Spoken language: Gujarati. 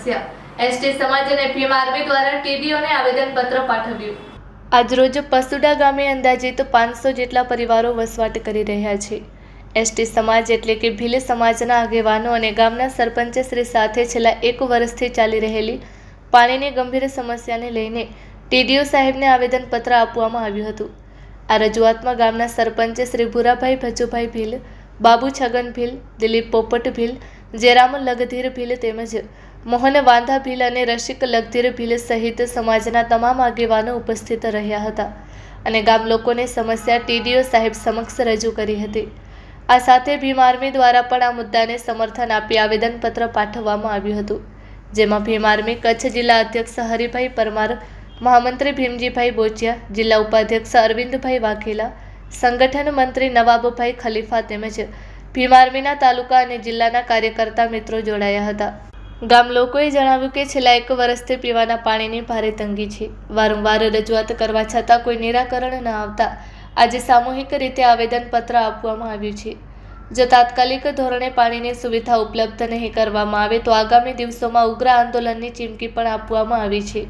સમસ્યા એસટી સમાજ અને ભીમ આર્મી દ્વારા ટીડીઓને આવેદનપત્ર પાઠવ્યું। આજરોજ પસુડા ગામે અંદાજિત 500 જેટલા પરિવારો વસવાટ કરી રહ્યા છે। એસટી સમાજ એટલે કે ભીલ સમાજના આગેવાનો અને ગામના સરપંચ શ્રી સાથે છેલ્લા 1 વર્ષથી ચાલી રહેલી પાણીની ગંભીર સમસ્યાને લઈને ટીડીઓ સાહેબને આવેદનપત્ર આપવામાં આવ્યું હતું। આ રજૂઆતમાં ગામના સરપંચ શ્રી ભુરાભાઈ ભજુભાઈ ભીલ, બાબુ છગન ભીલ, દિલીપ પોપટ ભીલ, જયરામ લગધીર ભીલ તેમજ મોહન વાંધા ભીલ અને રસિક લગધીર ભીલ સહિત સમાજના તમામ આગેવાનો ઉપસ્થિત રહ્યા હતા અને ગામ લોકોને સમસ્યા ટીડીઓ સાહેબ સમક્ષ રજૂ કરી હતી। આ સાથે ભીમ આર્મી દ્વારા પણ આ મુદ્દાને સમર્થન આપી આવેદનપત્ર પાઠવવામાં આવ્યું હતું, જેમાં ભીમ આર્મી કચ્છ જિલ્લા અધ્યક્ષ હરિભાઈ પરમાર, મહામંત્રી ભીમજીભાઈ બોચિયા, જિલ્લા ઉપાધ્યક્ષ અરવિંદભાઈ વાઘેલા, સંગઠન મંત્રી નવાબભાઈ ખલીફા તેમજ ભીમ આર્મીના તાલુકા અને જિલ્લાના કાર્યકર્તા મિત્રો જોડાયા હતા। ગામ લોકોએ જણાવ્યું કે છેલ્લા 1 વર્ષથી પીવાના પાણીની ભારે તંગી છે। વારંવાર રજૂઆત કરવા છતાં કોઈ નિરાકરણ ન આવતા આજે સામૂહિક રીતે આવેદનપત્ર આપવામાં આવ્યું છે। જો તાત્કાલિક ધોરણે પાણીની સુવિધા ઉપલબ્ધ નહીં કરવામાં આવે તો આગામી દિવસોમાં ઉગ્ર આંદોલનની ચીમકી પણ આપવામાં આવી છે।